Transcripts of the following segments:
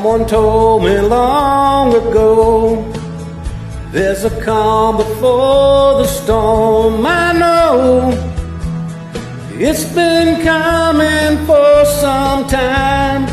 Someone told me long ago, there's a calm before the storm. I know it's been coming for some time.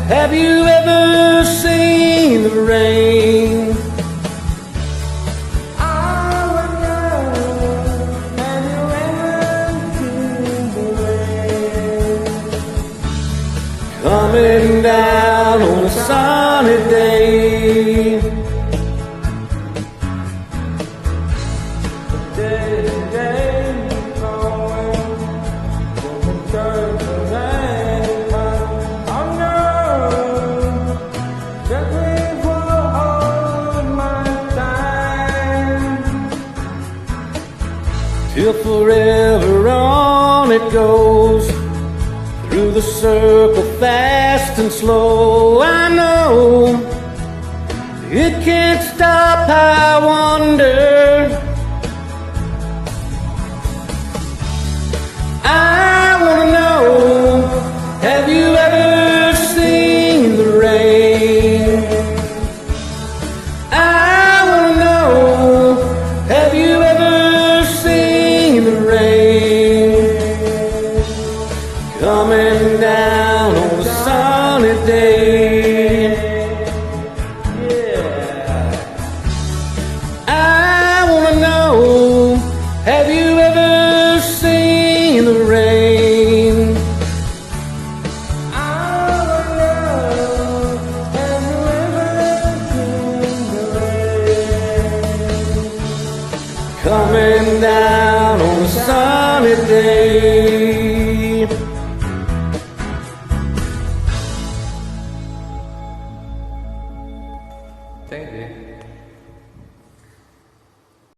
Have you ever seen the rain? I wanna know, have you ever seen the rain? Coming down on a sunny day. Till forever on it goes, through the circle fast and slow. I know it can't stop, I wonder. I wanna know, have you ever seen the rain? I wanna know, have you ever seen the rain coming down on a sunny day?